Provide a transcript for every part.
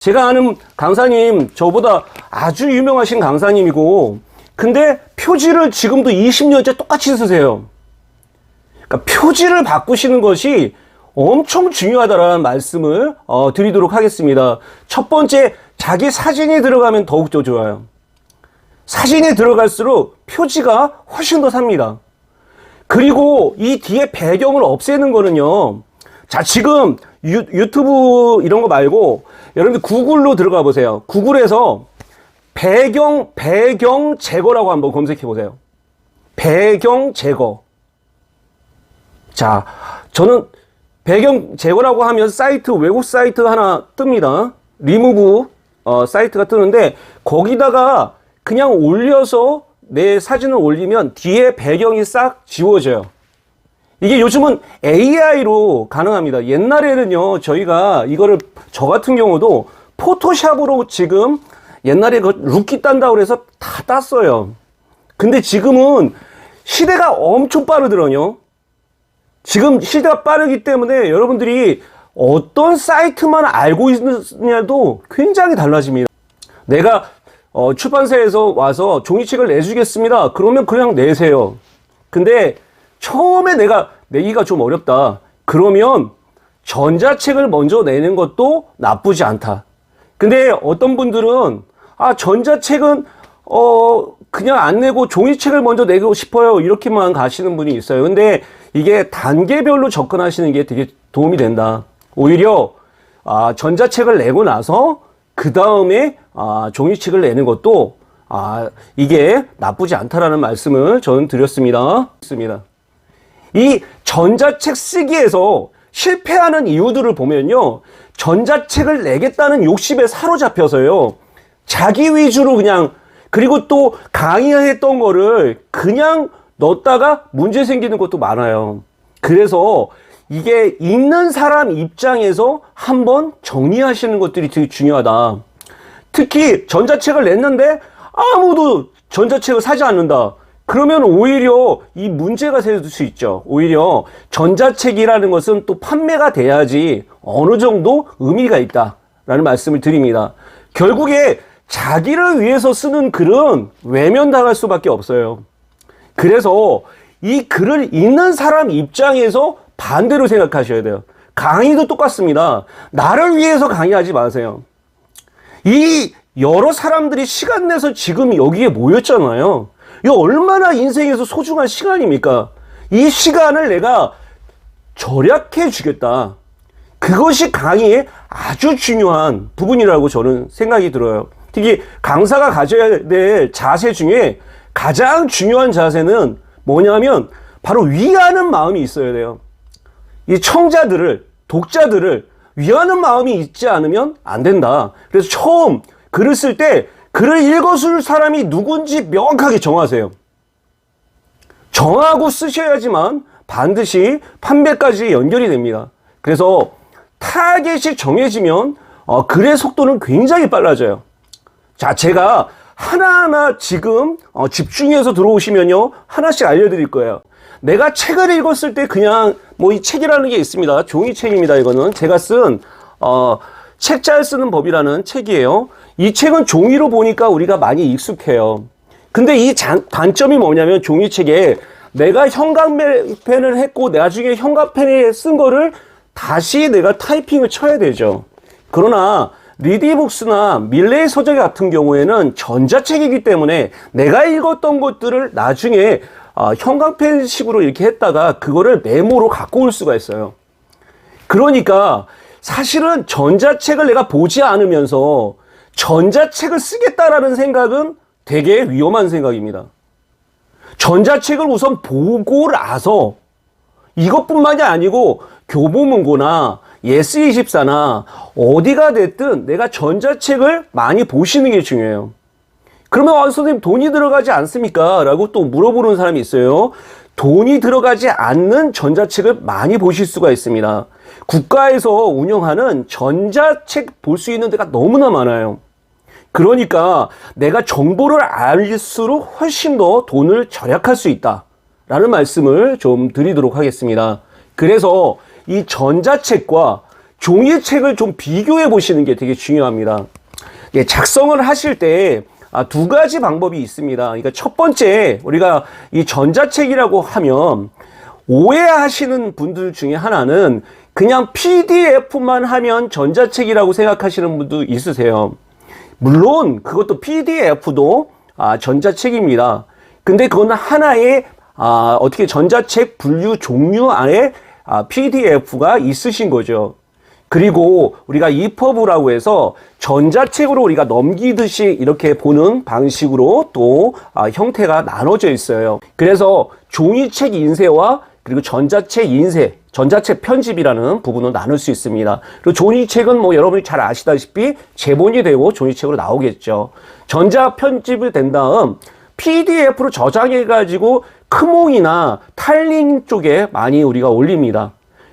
제가 아는 강사님, 저보다 아주 유명하신 강사님이고, 근데 표지를 지금도 20년째 똑같이 쓰세요. 그러니까 표지를 바꾸시는 것이 엄청 중요하다라는 말씀을 드리도록 하겠습니다. 첫 번째, 자기 사진이 들어가면 더욱더 좋아요. 사진이 들어갈수록 표지가 훨씬 더 삽니다. 그리고 이 뒤에 배경을 없애는 거는요. 자, 지금 유튜브 이런 거 말고 여러분들 구글로 들어가 보세요. 구글에서 배경 제거라고 한번 검색해 보세요. 배경 제거. 자, 저는 배경 제거라고 하면 사이트, 외국 사이트 하나 뜹니다. 리무브 사이트가 뜨는데 거기다가 그냥 올려서 내 사진을 올리면 뒤에 배경이 싹 지워져요. 이게 요즘은 AI로 가능합니다. 옛날에는요, 저희가 이거를, 저 같은 경우도 포토샵으로 지금 옛날에 그 룻기 딴다고 그래서 다 땄어요. 근데 지금은 시대가 엄청 빠르더라고요. 지금 시대가 빠르기 때문에 여러분들이 어떤 사이트만 알고 있느냐도 굉장히 달라집니다. 내가 출판사에서 와서 종이책을 내주겠습니다. 그러면 그냥 내세요. 근데 처음에 내기가 좀 어렵다. 그러면 전자책을 먼저 내는 것도 나쁘지 않다. 근데 어떤 분들은 전자책은 그냥 안 내고 종이책을 먼저 내고 싶어요. 이렇게만 가시는 분이 있어요. 근데 이게 단계별로 접근하시는 게 되게 도움이 된다. 오히려 전자책을 내고 나서 그 다음에 종이책을 내는 것도 이게 나쁘지 않다라는 말씀을 저는 드렸습니다. 이 전자책 쓰기에서 실패하는 이유들을 보면요. 전자책을 내겠다는 욕심에 사로잡혀서요. 자기 위주로 그냥, 그리고 또 강의했던 거를 그냥 넣었다가 문제 생기는 것도 많아요. 그래서 이게 읽는 사람 입장에서 한번 정리하시는 것들이 되게 중요하다. 특히 전자책을 냈는데 아무도 전자책을 사지 않는다. 그러면 오히려 이 문제가 생길 수 있죠. 오히려 전자책이라는 것은 또 판매가 돼야지 어느 정도 의미가 있다라는 말씀을 드립니다. 결국에 자기를 위해서 쓰는 글은 외면당할 수밖에 없어요. 그래서 이 글을 읽는 사람 입장에서 반대로 생각하셔야 돼요. 강의도 똑같습니다. 나를 위해서 강의하지 마세요. 이 여러 사람들이 시간 내서 지금 여기에 모였잖아요. 이거 얼마나 인생에서 소중한 시간입니까? 이 시간을 내가 절약해 주겠다. 그것이 강의의 아주 중요한 부분이라고 저는 생각이 들어요. 특히 강사가 가져야 될 자세 중에 가장 중요한 자세는 뭐냐면 바로 위하는 마음이 있어야 돼요. 이 청자들을, 독자들을 위하는 마음이 있지 않으면 안 된다. 그래서 처음 글을 쓸 때 글을 읽어줄 사람이 누군지 명확하게 정하세요. 정하고 쓰셔야지만 반드시 판매까지 연결이 됩니다. 그래서 타겟이 정해지면 글의 속도는 굉장히 빨라져요. 자, 제가 하나하나 지금 집중해서 들어오시면요, 하나씩 알려드릴 거예요. 내가 책을 읽었을 때 그냥 이 책이라는 게 있습니다. 종이책입니다. 이거는 제가 쓴 책 잘 쓰는 법이라는 책이에요. 이 책은 종이로 보니까 우리가 많이 익숙해요. 근데 이 단점이 뭐냐면 종이책에 내가 형광펜을 했고 나중에 형광펜에 쓴 거를 다시 내가 타이핑을 쳐야 되죠. 그러나 리디북스나 밀레이 서적 같은 경우에는 전자책이기 때문에 내가 읽었던 것들을 나중에 형광펜식으로 이렇게 했다가 그거를 메모로 갖고 올 수가 있어요. 그러니까 사실은 전자책을 내가 보지 않으면서 전자책을 쓰겠다라는 생각은 되게 위험한 생각입니다. 전자책을 우선 보고 나서 이것뿐만이 아니고 교보문고나 예스24나 어디가 됐든 내가 전자책을 많이 보시는 게 중요해요. 그러면 선생님 돈이 들어가지 않습니까? 라고 또 물어보는 사람이 있어요. 돈이 들어가지 않는 전자책을 많이 보실 수가 있습니다. 국가에서 운영하는 전자책 볼 수 있는 데가 너무나 많아요. 그러니까 내가 정보를 알수록 훨씬 더 돈을 절약할 수 있다 라는 말씀을 좀 드리도록 하겠습니다. 그래서 이 전자책과 종이책을 좀 비교해 보시는 게 되게 중요합니다. 예, 작성을 하실 때 두 가지 방법이 있습니다. 그러니까 첫 번째, 우리가 이 전자책이라고 하면 오해하시는 분들 중에 하나는 그냥 PDF만 하면 전자책이라고 생각하시는 분도 있으세요. 물론 그것도 PDF도 전자책입니다. 근데 그건 하나의 어떻게 전자책 분류 종류 안에 PDF가 있으신 거죠. 그리고 우리가 EPUB라고 해서 전자책으로 우리가 넘기듯이 이렇게 보는 방식으로 또 형태가 나눠져 있어요. 그래서 종이책 인쇄와 그리고 전자책 인쇄, 전자책 편집이라는 부분을 나눌 수 있습니다. 그리고 종이책은 뭐 여러분이 잘 아시다시피 제본이 되고 종이책으로 나오겠죠. 전자 편집이 된 다음 PDF로 저장해가지고 크몽이나 탈링 쪽에 많이 우리가 올립니다.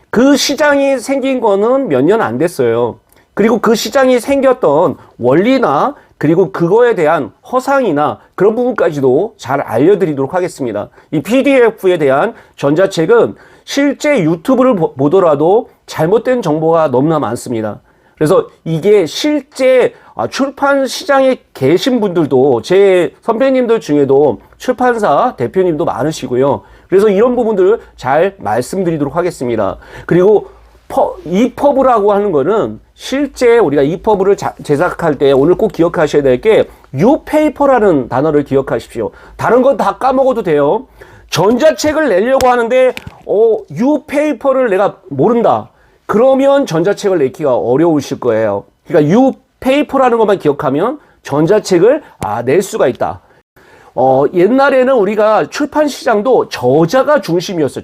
그 시장이 생긴 거는 몇 년 안 됐어요. 그리고 그 시장이 생겼던 원리나 그리고 그거에 대한 허상이나 그런 부분까지도 잘 알려드리도록 하겠습니다. 이 PDF에 대한 전자책은 실제 유튜브를 보더라도 잘못된 정보가 너무나 많습니다. 그래서 이게 실제 출판 시장에 계신 분들도 제 선배님들 중에도 출판사 대표님도 많으시고요. 그래서 이런 부분들을 잘 말씀드리도록 하겠습니다. 그리고 EPUB라고 하는 거는 실제 우리가 EPUB를 제작할 때 오늘 꼭 기억하셔야 될 게 Upaper라는 단어를 기억하십시오. 다른 건 다 까먹어도 돼요. 전자책을 내려고 하는데 Upaper를 내가 모른다. 그러면 전자책을 내기가 어려우실 거예요. 그러니까 Upaper라는 것만 기억하면 전자책을 낼 수가 있다. 옛날에는 우리가 출판 시장도 저자가 중심이었어요.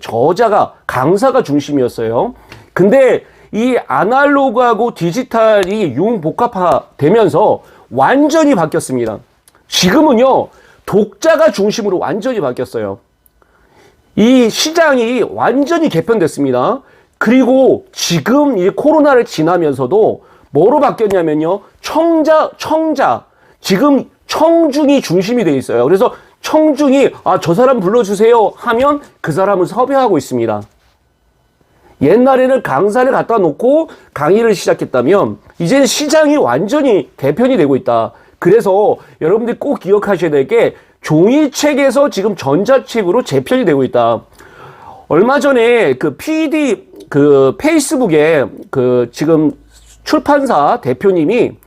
강사가 중심이었어요. 근데 이 아날로그하고 디지털이 융복합화되면서 완전히 바뀌었습니다. 지금은요, 독자가 중심으로 완전히 바뀌었어요. 이 시장이 완전히 개편됐습니다. 그리고 지금 이 코로나를 지나면서도 뭐로 바뀌었냐면요, 청자. 지금 청중이 중심이 되어 있어요. 그래서 청중이 저 사람 불러주세요 하면 그 사람을 섭외하고 있습니다. 옛날에는 강사를 갖다 놓고 강의를 시작했다면 이제는 시장이 완전히 개편이 되고 있다. 그래서 여러분들이 꼭 기억하셔야 될 게 종이책에서 지금 전자책으로 재편이 되고 있다. 얼마 전에 페이스북에 지금 출판사 대표님이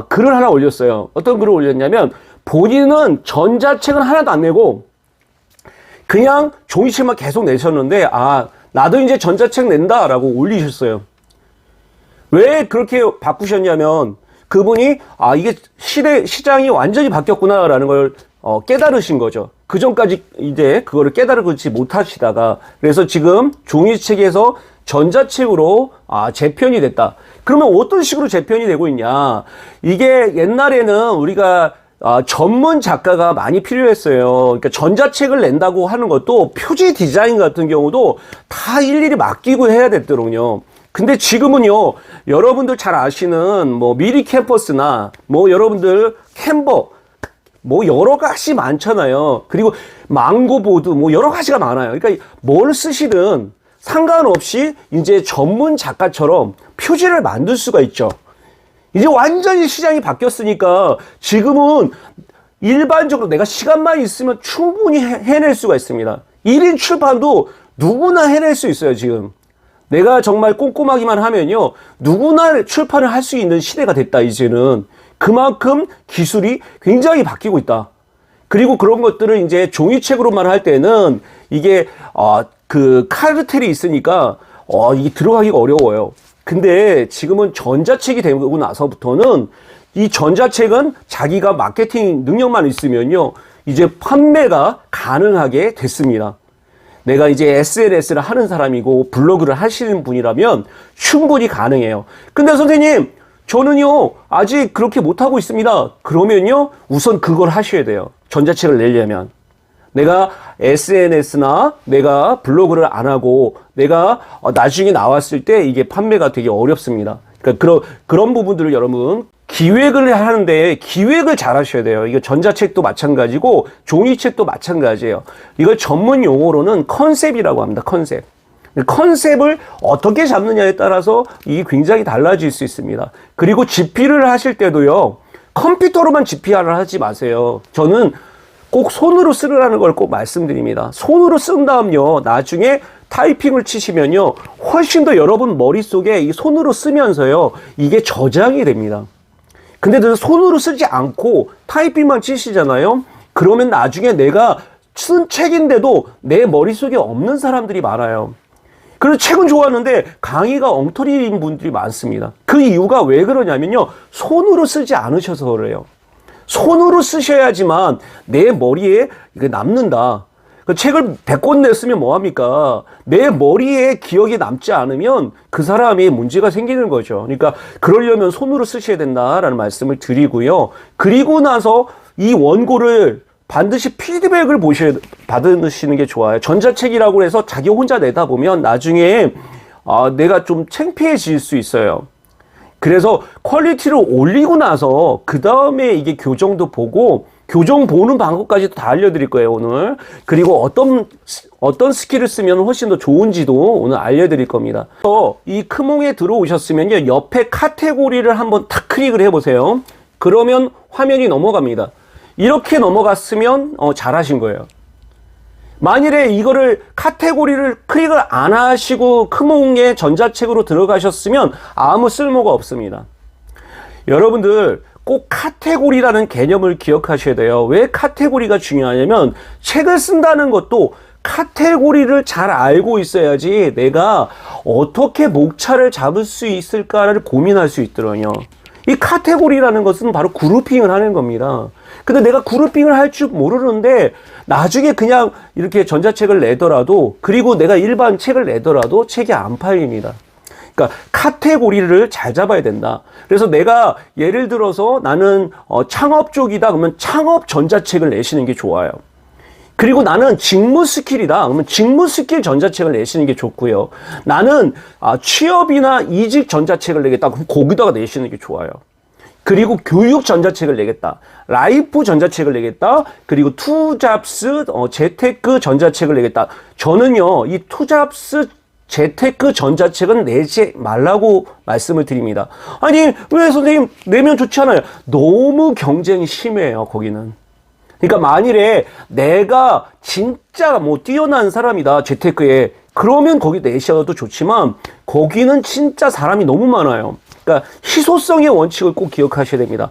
글을 하나 올렸어요. 어떤 글을 올렸냐면 본인은 전자책은 하나도 안 내고 그냥 종이책만 계속 내셨는데 나도 이제 전자책 낸다라고 올리셨어요. 왜 그렇게 바꾸셨냐면 그분이 이게 시장이 완전히 바뀌었구나라는 걸 깨달으신 거죠. 그 전까지 이제 그거를 깨달지 못하시다가 그래서 지금 종이책에서 전자책으로 재편이 됐다. 그러면 어떤 식으로 재편이 되고 있냐? 이게 옛날에는 우리가 전문 작가가 많이 필요했어요. 그러니까 전자책을 낸다고 하는 것도 표지 디자인 같은 경우도 다 일일이 맡기고 해야 됐더군요. 근데 지금은요, 여러분들 잘 아시는 미리 캠퍼스나 여러분들 캔버 여러 가지 많잖아요. 그리고 망고보드 여러 가지가 많아요. 그러니까 뭘 쓰시든 상관없이 이제 전문 작가처럼 표지를 만들 수가 있죠. 이제 완전히 시장이 바뀌었으니까 지금은 일반적으로 내가 시간만 있으면 충분히 해낼 수가 있습니다. 1인 출판도 누구나 해낼 수 있어요, 지금. 내가 정말 꼼꼼하기만 하면요, 누구나 출판을 할 수 있는 시대가 됐다, 이제는. 그만큼 기술이 굉장히 바뀌고 있다. 그리고 그런 것들을 이제 종이책으로만 할 때는 이게, 카르텔이 있으니까, 이게 들어가기가 어려워요. 근데 지금은 전자책이 되고 나서부터는 이 전자책은 자기가 마케팅 능력만 있으면요, 이제 판매가 가능하게 됐습니다. 내가 이제 SNS를 하는 사람이고 블로그를 하시는 분이라면 충분히 가능해요. 근데 선생님, 저는요, 아직 그렇게 못하고 있습니다. 그러면요, 우선 그걸 하셔야 돼요. 전자책을 내려면. 내가 SNS나 내가 블로그를 안 하고 내가 나중에 나왔을 때 이게 판매가 되게 어렵습니다. 그러니까 그런 부분들을 여러분 기획을 하는데 기획을 잘 하셔야 돼요. 이거 전자책도 마찬가지고 종이책도 마찬가지예요. 이걸 전문 용어로는 컨셉이라고 합니다. 컨셉. 컨셉을 어떻게 잡느냐에 따라서 이게 굉장히 달라질 수 있습니다. 그리고 집필을 하실 때도요, 컴퓨터로만 집필을 하지 마세요. 저는 꼭 손으로 쓰라는 걸 꼭 말씀드립니다. 손으로 쓴 다음요, 나중에 타이핑을 치시면요, 훨씬 더 여러분 머릿속에 이 손으로 쓰면서요, 이게 저장이 됩니다. 근데 손으로 쓰지 않고 타이핑만 치시잖아요? 그러면 나중에 내가 쓴 책인데도 내 머릿속에 없는 사람들이 많아요. 그래서 책은 좋았는데 강의가 엉터리인 분들이 많습니다. 그 이유가 왜 그러냐면요, 손으로 쓰지 않으셔서 그래요. 손으로 쓰셔야지만 내 머리에 이게 남는다. 그 책을 100권 냈으면 뭐합니까? 내 머리에 기억이 남지 않으면 그 사람이 문제가 생기는 거죠. 그러니까 그러려면 손으로 쓰셔야 된다라는 말씀을 드리고요. 그리고 나서 이 원고를 반드시 피드백을 받으시는 게 좋아요. 전자책이라고 해서 자기 혼자 내다 보면 나중에 내가 좀 창피해질 수 있어요. 그래서 퀄리티를 올리고 나서 그 다음에 이게 교정도 보고, 교정 보는 방법까지도 다 알려드릴 거예요, 오늘. 그리고 어떤 스킬을 쓰면 훨씬 더 좋은지도 오늘 알려드릴 겁니다. 이 크몽에 들어오셨으면요, 옆에 카테고리를 한번 탁 클릭을 해보세요. 그러면 화면이 넘어갑니다. 이렇게 넘어갔으면 잘하신 거예요. 만일에 이거를 카테고리를 클릭을 안 하시고 크몽의 전자책으로 들어가셨으면 아무 쓸모가 없습니다. 여러분들 꼭 카테고리라는 개념을 기억하셔야 돼요. 왜 카테고리가 중요하냐면, 책을 쓴다는 것도 카테고리를 잘 알고 있어야지 내가 어떻게 목차를 잡을 수 있을까를 고민할 수 있더라고요. 이 카테고리라는 것은 바로 그룹핑을 하는 겁니다. 근데 내가 그룹핑을 할 줄 모르는데 나중에 그냥 이렇게 전자책을 내더라도, 그리고 내가 일반 책을 내더라도 책이 안 팔립니다. 그러니까 카테고리를 잘 잡아야 된다. 그래서 내가 예를 들어서 나는 창업 쪽이다 그러면 창업 전자책을 내시는 게 좋아요. 그리고 나는 직무 스킬이다 그러면 직무 스킬 전자책을 내시는 게 좋고요. 나는 취업이나 이직 전자책을 내겠다 그럼 거기다가 내시는 게 좋아요. 그리고 교육 전자책을 내겠다, 라이프 전자책을 내겠다, 그리고 투잡스 재테크 전자책을 내겠다. 저는요, 이 투잡스 재테크 전자책은 내지 말라고 말씀을 드립니다. 아니, 왜 선생님 내면 좋잖아요. 너무 경쟁이 심해요, 거기는. 그러니까 만일에 내가 진짜 뛰어난 사람이다, 재테크에, 그러면 거기 내셔도 좋지만 거기는 진짜 사람이 너무 많아요. 그러니까 희소성의 원칙을 꼭 기억하셔야 됩니다.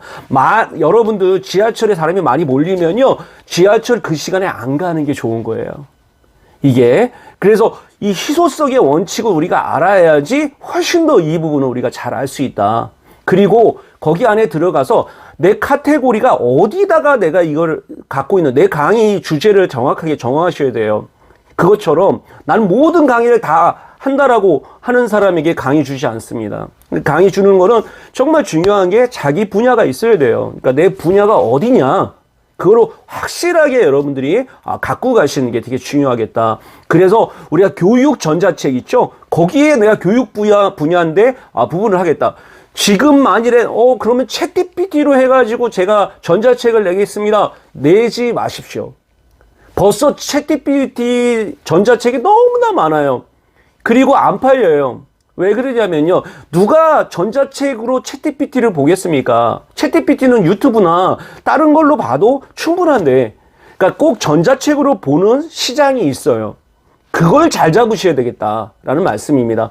여러분들 지하철에 사람이 많이 몰리면요, 지하철 그 시간에 안 가는 게 좋은 거예요. 이게 그래서 이 희소성의 원칙을 우리가 알아야지 훨씬 더 이 부분을 우리가 잘 알 수 있다. 그리고 거기 안에 들어가서 내 카테고리가 어디다가 내가 이걸 갖고 있는 내 강의 주제를 정확하게 정하셔야 돼요. 그것처럼 나는 모든 강의를 다 한다라고 하는 사람에게 강의 주지 않습니다. 강의 주는 거는 정말 중요한 게 자기 분야가 있어야 돼요. 그러니까 내 분야가 어디냐, 그거로 확실하게 여러분들이 갖고 가시는 게 되게 중요하겠다. 그래서 우리가 교육 전자책 있죠? 거기에 내가 교육 분야인데 부분을 하겠다. 지금 만일에 그러면 챗GPT로 해가지고 제가 전자책을 내겠습니다, 내지 마십시오. 벌써 챗GPT 전자책이 너무나 많아요. 그리고 안 팔려요. 왜 그러냐면요, 누가 전자책으로 챗GPT를 보겠습니까? 챗GPT는 유튜브나 다른 걸로 봐도 충분한데, 그러니까 꼭 전자책으로 보는 시장이 있어요. 그걸 잘 잡으셔야 되겠다라는 말씀입니다.